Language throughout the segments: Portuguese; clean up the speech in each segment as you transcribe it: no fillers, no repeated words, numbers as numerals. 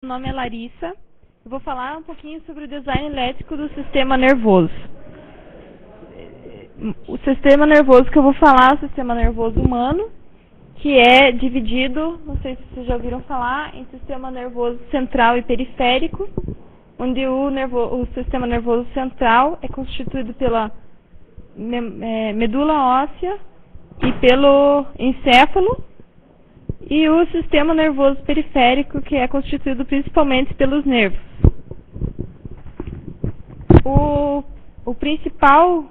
Meu nome é Larissa. Eu vou falar um pouquinho sobre o design elétrico do sistema nervoso. O sistema nervoso que eu vou falar é o sistema nervoso humano, que é dividido, não sei se vocês já ouviram falar, em sistema nervoso central e periférico, onde o sistema nervoso central é constituído pela medula óssea e pelo encéfalo, e o sistema nervoso periférico, que é constituído principalmente pelos nervos. O principal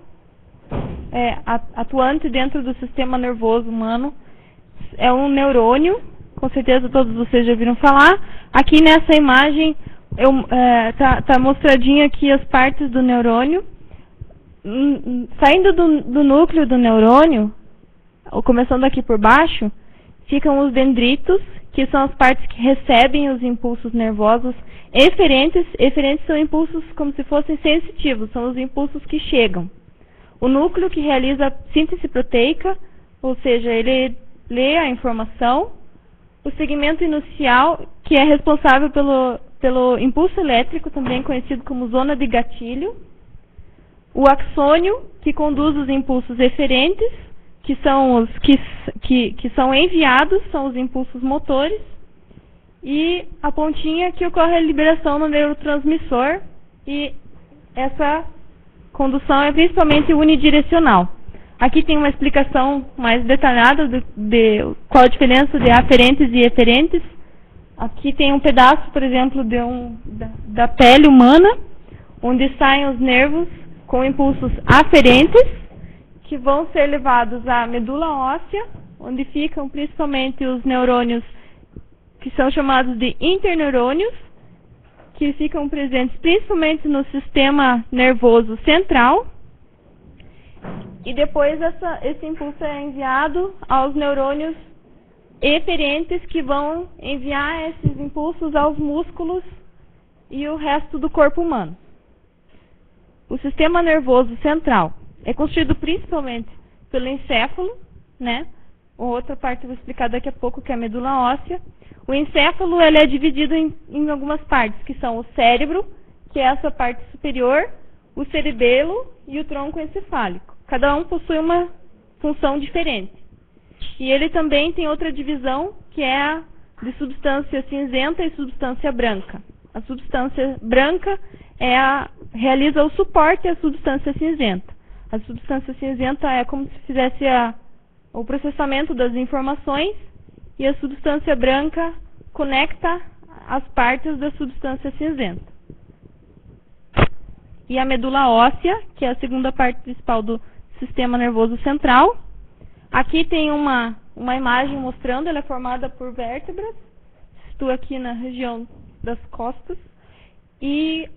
atuante dentro do sistema nervoso humano é um neurônio, com certeza todos vocês já ouviram falar. Aqui nessa imagem tá mostradinho aqui as partes do neurônio. Saindo do núcleo do neurônio, ou começando aqui por baixo, ficam os dendritos, que são as partes que recebem os impulsos nervosos eferentes. Eferentes são impulsos como se fossem sensitivos, são os impulsos que chegam. O núcleo, que realiza a síntese proteica, ou seja, ele lê a informação. O segmento inicial, que é responsável pelo impulso elétrico, também conhecido como zona de gatilho. O axônio, que conduz os impulsos eferentes, que são os que são enviados, são os impulsos motores, e a pontinha, que ocorre a liberação no neurotransmissor, e essa condução é principalmente unidirecional. Aqui tem uma explicação mais detalhada de qual a diferença de aferentes e eferentes. Aqui tem um pedaço, por exemplo, da pele humana, onde saem os nervos com impulsos aferentes, que vão ser levados à medula óssea, onde ficam principalmente os neurônios que são chamados de interneurônios, que ficam presentes principalmente no sistema nervoso central. E depois esse impulso é enviado aos neurônios eferentes, que vão enviar esses impulsos aos músculos e o resto do corpo humano. O sistema nervoso central é constituído principalmente pelo encéfalo, né? Outra parte eu vou explicar daqui a pouco, que é a medula óssea. O encéfalo ele é dividido em algumas partes, que são o cérebro, que é essa parte superior, o cerebelo e o tronco encefálico. Cada um possui uma função diferente. E ele também tem outra divisão, que é a de substância cinzenta e substância branca. A substância branca realiza o suporte à substância cinzenta. A substância cinzenta é como se fizesse o processamento das informações, e a substância branca conecta as partes da substância cinzenta. E a medula óssea, que é a segunda parte principal do sistema nervoso central. Aqui tem uma imagem mostrando, ela é formada por vértebras. Estou aqui na região das costas. E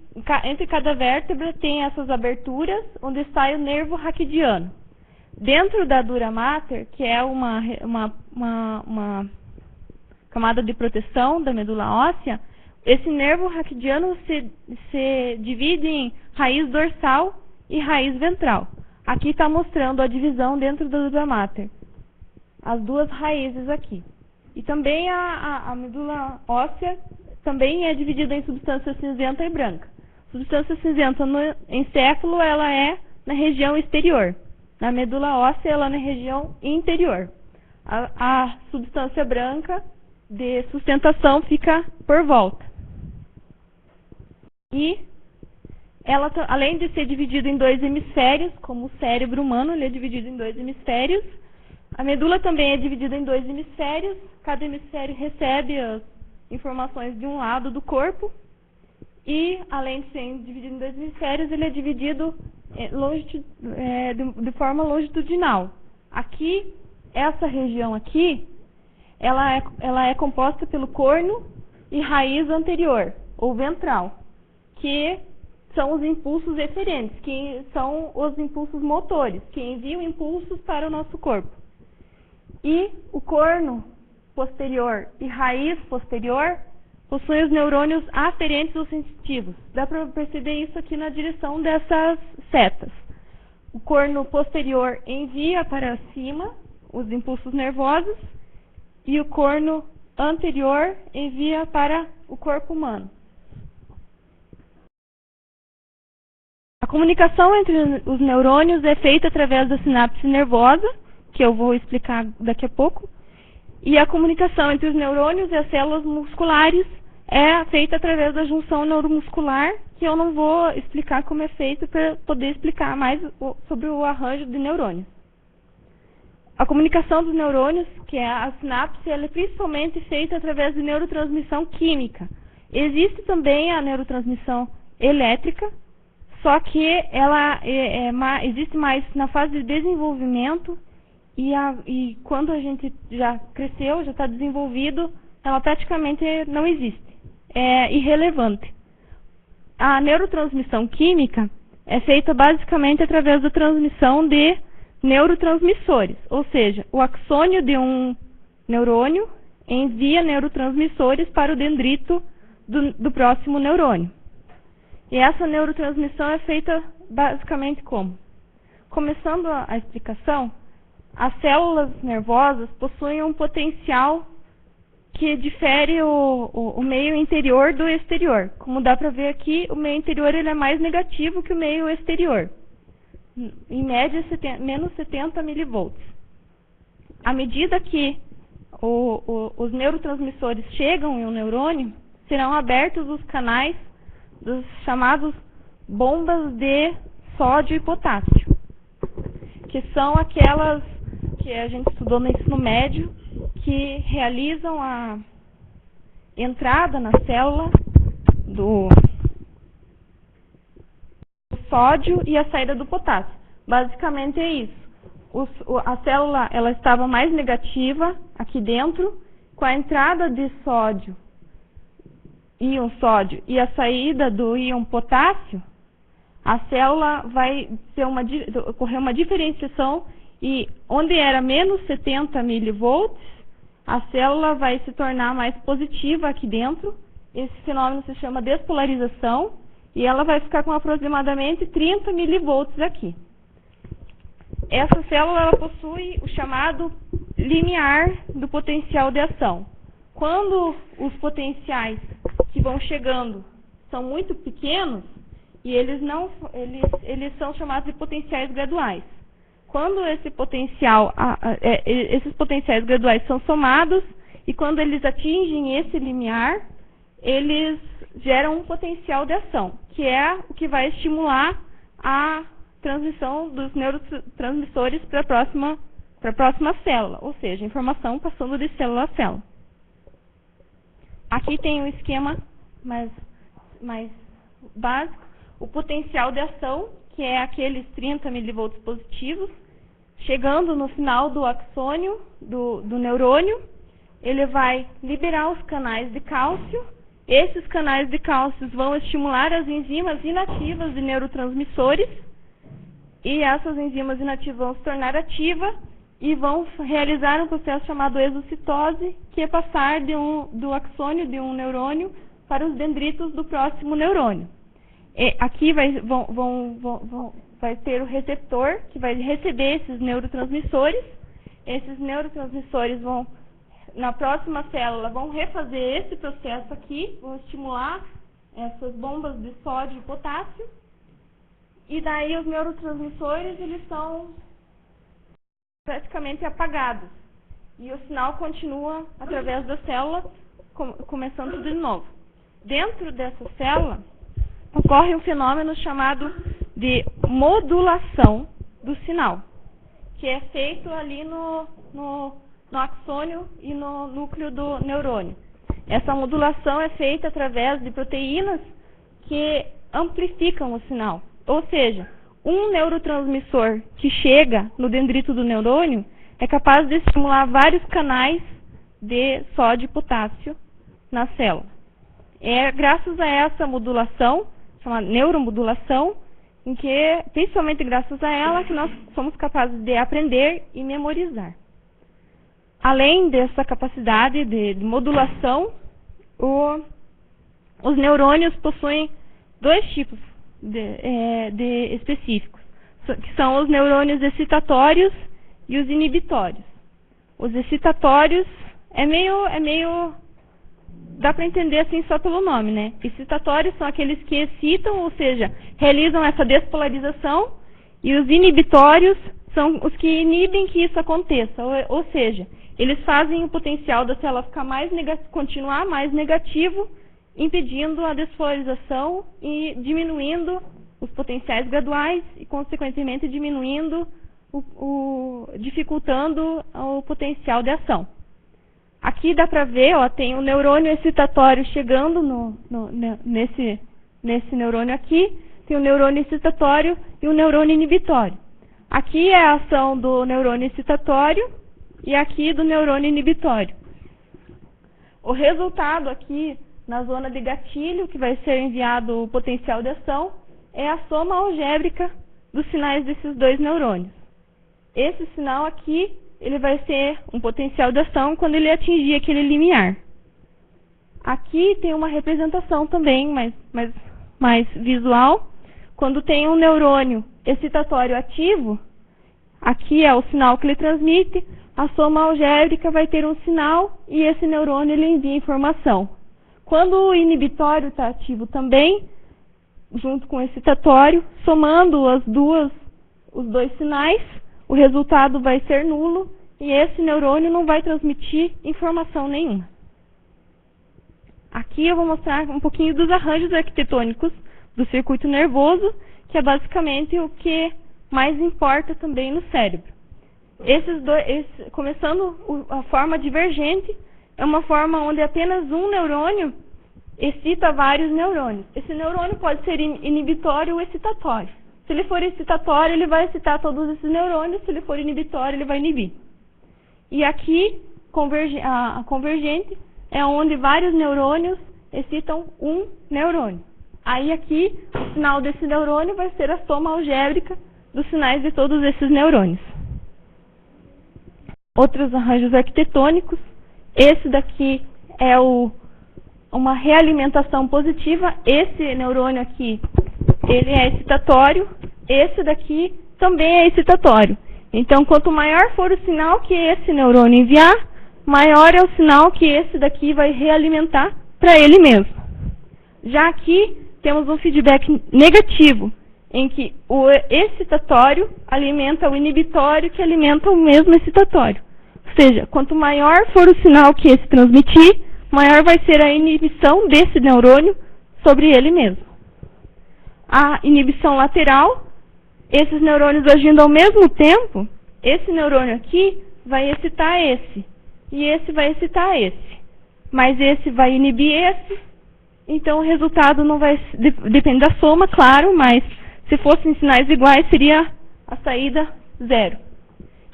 entre cada vértebra tem essas aberturas, onde sai o nervo raquidiano. Dentro da dura mater, que é uma camada de proteção da medula óssea, esse nervo raquidiano se divide em raiz dorsal e raiz ventral. Aqui está mostrando a divisão dentro da dura mater, as duas raízes aqui. E também a medula óssea também é dividida em substância cinzenta e branca. Substância cinzenta no encéfalo, ela é na região exterior. Na medula óssea, ela é na região interior. A substância branca de sustentação fica por volta. E ela, além de ser dividida em dois hemisférios, como o cérebro humano, ele é dividido em dois hemisférios. A medula também é dividida em dois hemisférios. Cada hemisfério recebe as informações de um lado do corpo. E, além de ser dividido em dois hemisférios, ele é dividido de forma longitudinal. Aqui, essa região aqui, ela é composta pelo corno e raiz anterior, ou ventral, que são os impulsos eferentes, que são os impulsos motores, que enviam impulsos para o nosso corpo. E o corno posterior e raiz posterior possuem os neurônios aferentes ou sensitivos. Dá para perceber isso aqui na direção dessas setas. O corno posterior envia para cima os impulsos nervosos, e o corno anterior envia para o corpo humano. A comunicação entre os neurônios é feita através da sinapse nervosa, que eu vou explicar daqui a pouco, e a comunicação entre os neurônios e as células musculares é feita através da junção neuromuscular, que eu não vou explicar como é feito para poder explicar mais sobre o arranjo de neurônios. A comunicação dos neurônios, que é a sinapse, ela é principalmente feita através de neurotransmissão química. Existe também a neurotransmissão elétrica, só que ela existe mais na fase de desenvolvimento e quando a gente já cresceu, já está desenvolvido, ela praticamente não existe. É irrelevante. A neurotransmissão química é feita basicamente através da transmissão de neurotransmissores, ou seja, o axônio de um neurônio envia neurotransmissores para o dendrito do próximo neurônio. E essa neurotransmissão é feita basicamente como? Começando a explicação, as células nervosas possuem um potencial que difere o meio interior do exterior. Como dá para ver aqui, o meio interior ele é mais negativo que o meio exterior. Em média, menos 70 milivolts. À medida que os neurotransmissores chegam em um neurônio, serão abertos os canais dos chamados bombas de sódio e potássio, que são aquelas que a gente estudou no ensino médio, que realizam a entrada na célula do sódio e a saída do potássio. Basicamente é isso. A célula ela estava mais negativa aqui dentro, com a entrada de sódio, íon sódio, e a saída do íon potássio, a célula vai ocorrer uma diferenciação e onde era menos 70 milivolts, a célula vai se tornar mais positiva aqui dentro. Esse fenômeno se chama despolarização e ela vai ficar com aproximadamente 30 milivolts aqui. Essa célula ela possui o chamado limiar do potencial de ação. Quando os potenciais que vão chegando são muito pequenos, e eles são chamados de potenciais graduais. Quando esses potenciais graduais são somados, e quando eles atingem esse limiar, eles geram um potencial de ação, que é o que vai estimular a transmissão dos neurotransmissores para a próxima célula, ou seja, informação passando de célula a célula. Aqui tem um esquema mais básico. O potencial de ação, que é aqueles 30 milivolts positivos, chegando no final do axônio do neurônio, ele vai liberar os canais de cálcio. Esses canais de cálcio vão estimular as enzimas inativas de neurotransmissores, e essas enzimas inativas vão se tornar ativas e vão realizar um processo chamado exocitose, que é passar do axônio de um neurônio para os dendritos do próximo neurônio. Aqui vai ter o receptor que vai receber esses neurotransmissores. Esses neurotransmissores vão, na próxima célula, vão refazer esse processo aqui, vão estimular essas bombas de sódio e potássio. E daí os neurotransmissores eles são praticamente apagados. E o sinal continua através da célula, começando tudo de novo. Dentro dessa célula, ocorre um fenômeno chamado de modulação do sinal, que é feito ali no axônio e no núcleo do neurônio. Essa modulação é feita através de proteínas que amplificam o sinal. Ou seja, um neurotransmissor que chega no dendrito do neurônio é capaz de estimular vários canais de sódio e potássio na célula. É graças a essa modulação, chamada neuromodulação, em que, principalmente graças a ela, que nós somos capazes de aprender e memorizar. Além dessa capacidade de modulação, os neurônios possuem dois tipos de específicos, que são os neurônios excitatórios e os inibitórios. Os excitatórios é meio dá para entender assim só pelo nome, né? Excitatórios são aqueles que excitam, ou seja, realizam essa despolarização, e os inibitórios são os que inibem que isso aconteça, ou seja, eles fazem o potencial da célula ficar continuar mais negativo, impedindo a despolarização e diminuindo os potenciais graduais e, consequentemente, diminuindo, dificultando o potencial de ação. Aqui dá para ver, ó, tem um neurônio excitatório chegando nesse neurônio aqui, tem um neurônio excitatório e um neurônio inibitório. Aqui é a ação do neurônio excitatório e aqui do neurônio inibitório. O resultado aqui na zona de gatilho, que vai ser enviado o potencial de ação, é a soma algébrica dos sinais desses dois neurônios. Esse sinal aqui, ele vai ser um potencial de ação quando ele atingir aquele limiar. Aqui tem uma representação também, mais visual. Quando tem um neurônio excitatório ativo, aqui é o sinal que ele transmite, a soma algébrica vai ter um sinal e esse neurônio ele envia informação. Quando o inibitório está ativo também, junto com o excitatório, somando os dois sinais, o resultado vai ser nulo e esse neurônio não vai transmitir informação nenhuma. Aqui eu vou mostrar um pouquinho dos arranjos arquitetônicos do circuito nervoso, que é basicamente o que mais importa também no cérebro. Começando a forma divergente, é uma forma onde apenas um neurônio excita vários neurônios. Esse neurônio pode ser inibitório ou excitatório. Se ele for excitatório, ele vai excitar todos esses neurônios. Se ele for inibitório, ele vai inibir. E aqui, a convergente é onde vários neurônios excitam um neurônio. Aí aqui, o sinal desse neurônio vai ser a soma algébrica dos sinais de todos esses neurônios. Outros arranjos arquitetônicos. Esse daqui é uma realimentação positiva. Esse neurônio aqui, ele é excitatório. Esse daqui também é excitatório. Então, quanto maior for o sinal que esse neurônio enviar, maior é o sinal que esse daqui vai realimentar para ele mesmo. Já aqui, temos um feedback negativo, em que o excitatório alimenta o inibitório, que alimenta o mesmo excitatório. Ou seja, quanto maior for o sinal que esse transmitir, maior vai ser a inibição desse neurônio sobre ele mesmo. A inibição lateral, esses neurônios agindo ao mesmo tempo, esse neurônio aqui vai excitar esse, e esse vai excitar esse. Mas esse vai inibir esse, então o resultado não vai depender da soma, claro, mas se fossem sinais iguais, seria a saída zero.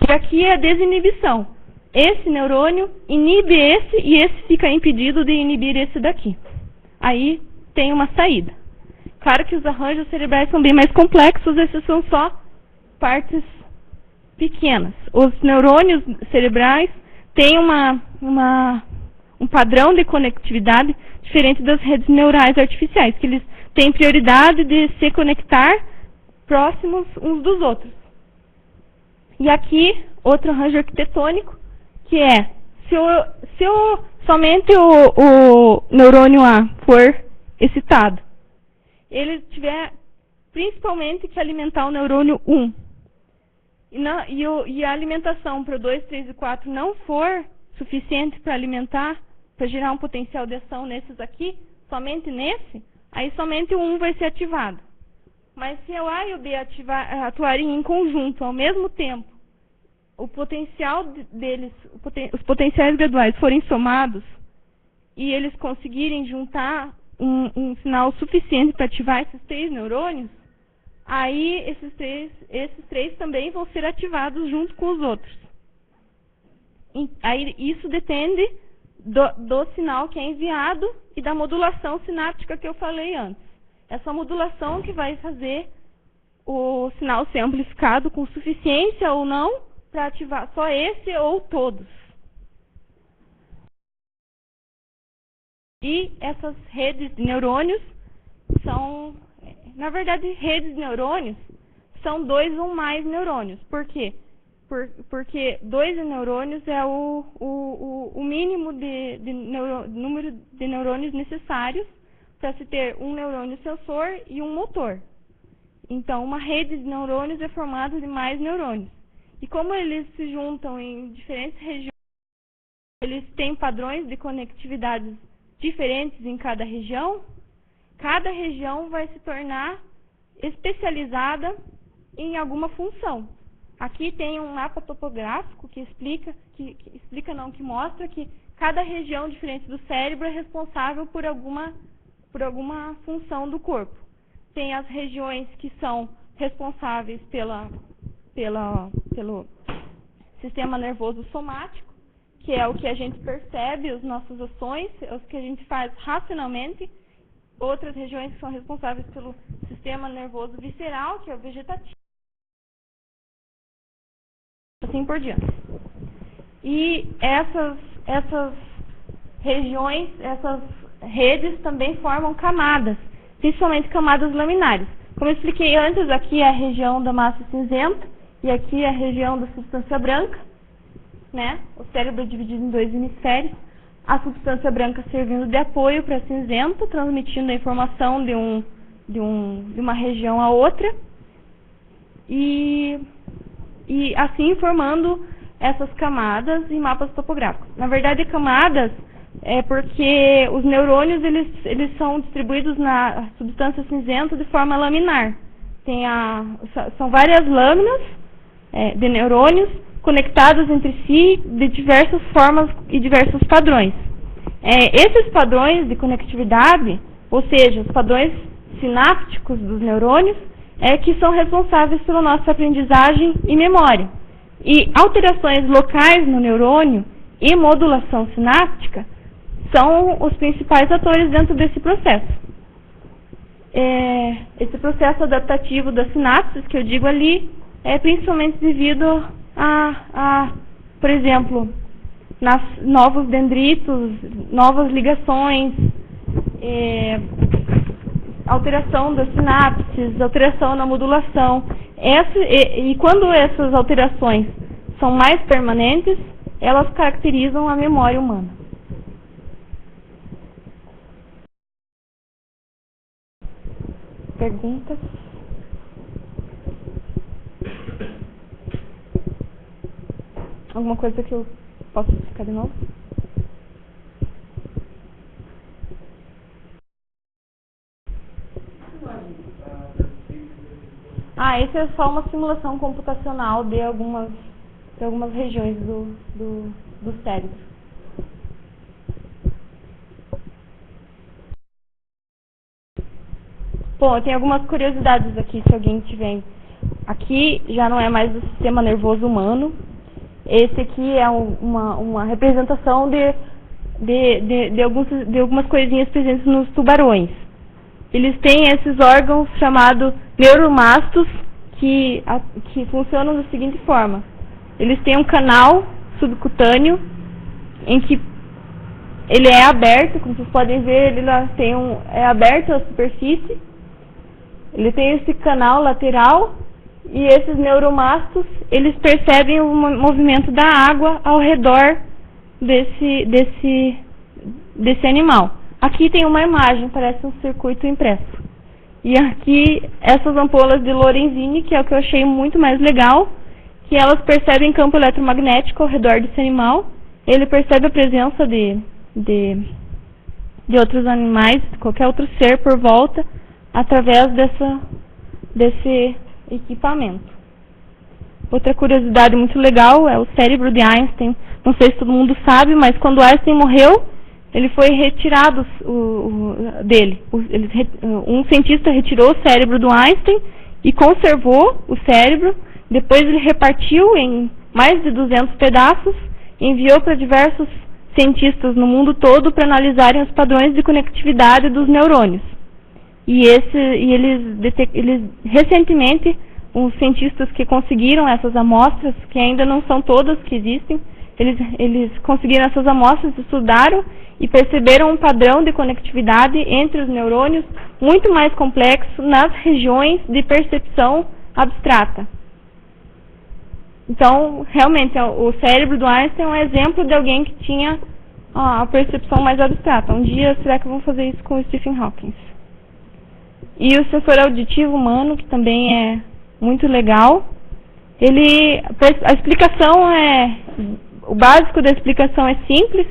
E aqui é a desinibição. Esse neurônio inibe esse e esse fica impedido de inibir esse daqui. Aí tem uma saída. Claro que os arranjos cerebrais são bem mais complexos, esses são só partes pequenas. Os neurônios cerebrais têm um padrão de conectividade diferente das redes neurais artificiais, que eles têm prioridade de se conectar próximos uns dos outros. E aqui, outro arranjo arquitetônico, que é, se somente o neurônio A for excitado, ele tiver principalmente que alimentar o neurônio 1, e a alimentação para o 2, 3 e 4 não for suficiente para alimentar, para gerar um potencial de ação nesses aqui, somente nesse, aí somente o 1 vai ser ativado. Mas se o A e o B atuarem em conjunto ao mesmo tempo, o potencial deles, os potenciais graduais forem somados e eles conseguirem juntar um sinal suficiente para ativar esses 3 neurônios, aí esses três também vão ser ativados junto com os outros. Aí isso depende do sinal que é enviado e da modulação sináptica que eu falei antes. Essa modulação que vai fazer o sinal ser amplificado com suficiência ou não para ativar só esse ou todos. E essas redes de neurônios são, na verdade, redes de neurônios são 2 ou mais neurônios. Por quê? porque 2 neurônios é o mínimo número de neurônios necessários para se ter um neurônio sensor e um motor. Então, uma rede de neurônios é formada de mais neurônios. E como eles se juntam em diferentes regiões, eles têm padrões de conectividade diferentes em cada região vai se tornar especializada em alguma função. Aqui tem um mapa topográfico que mostra que cada região diferente do cérebro é responsável por alguma função do corpo. Tem as regiões que são responsáveis pelo sistema nervoso somático, que é o que a gente percebe, as nossas ações, os que a gente faz racionalmente. Outras regiões que são responsáveis pelo sistema nervoso visceral, que é o vegetativo. Assim por diante. E essas regiões, essas redes também formam camadas, principalmente camadas laminares. Como eu expliquei antes, aqui é a região da massa cinzenta e aqui é a região da substância branca, né? O cérebro é dividido em 2 hemisférios. A substância branca servindo de apoio para a cinzenta, transmitindo a informação de uma região a outra. E assim formando essas camadas em mapas topográficos. Na verdade, camadas é porque os neurônios eles são distribuídos na substância cinzenta de forma laminar. São várias lâminas de neurônios conectadas entre si de diversas formas e diversos padrões. Esses padrões de conectividade, ou seja, os padrões sinápticos dos neurônios, que são responsáveis pela nossa aprendizagem e memória. E alterações locais no neurônio e modulação sináptica são os principais atores dentro desse processo. Esse processo adaptativo das sinapses, que eu digo ali, é principalmente devido por exemplo, novos dendritos, novas ligações, alteração das sinapses, alteração na modulação. E quando essas alterações são mais permanentes, elas caracterizam a memória humana. Perguntas? Alguma coisa que eu possa explicar de novo? Esse é só uma simulação computacional de algumas regiões do cérebro. Bom, tem algumas curiosidades aqui, se alguém tiver. Aqui já não é mais do sistema nervoso humano. Esse aqui é uma representação de algumas coisinhas presentes nos tubarões. Eles têm esses órgãos chamados neuromastos que funcionam da seguinte forma. Eles têm um canal subcutâneo em que ele é aberto, como vocês podem ver, é aberto à superfície. Ele tem esse canal lateral e esses neuromastos, eles percebem o movimento da água ao redor desse animal. Aqui tem uma imagem, parece um circuito impresso. E aqui, essas ampolas de Lorenzini, que é o que eu achei muito mais legal, que elas percebem campo eletromagnético ao redor desse animal. Ele percebe a presença de outros animais, de qualquer outro ser por volta, através desse equipamento. Outra curiosidade muito legal é o cérebro de Einstein. Não sei se todo mundo sabe, mas quando Einstein morreu, ele foi retirado dele. Um cientista retirou o cérebro do Einstein e conservou o cérebro. Depois ele repartiu em mais de 200 pedaços e enviou para diversos cientistas no mundo todo para analisarem os padrões de conectividade dos neurônios. E eles recentemente, os cientistas que conseguiram essas amostras, que ainda não são todas que existem, eles conseguiram essas amostras, estudaram e perceberam um padrão de conectividade entre os neurônios muito mais complexo nas regiões de percepção abstrata. Então, realmente, o cérebro do Einstein é um exemplo de alguém que tinha a percepção mais abstrata. Um dia, será que eu vou fazer isso com o Stephen Hawking? E o sensor auditivo humano, que também é muito legal. A explicação o básico da explicação é simples.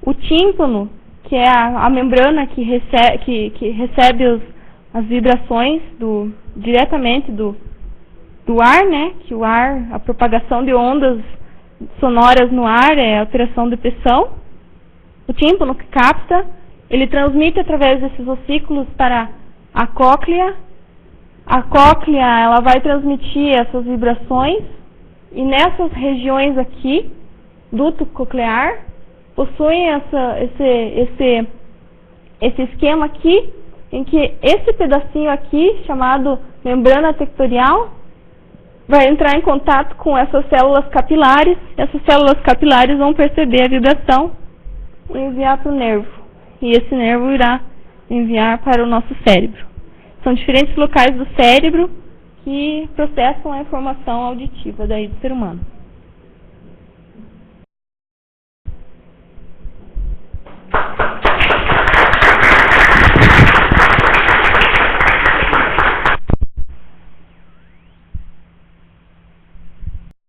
O tímpano, que é a membrana que recebe as vibrações diretamente do ar, né? Que o ar, a propagação de ondas sonoras no ar é alteração de pressão. O tímpano que capta, ele transmite através desses ossículos para a cóclea. A cóclea, ela vai transmitir essas vibrações e nessas regiões aqui, duto coclear, possuem esse esquema aqui, em que esse pedacinho aqui, chamado membrana tectorial, vai entrar em contato com essas células capilares. Essas células capilares vão perceber a vibração e enviar para o nervo. E esse nervo irá enviar para o nosso cérebro. São diferentes locais do cérebro que processam a informação auditiva daí do ser humano.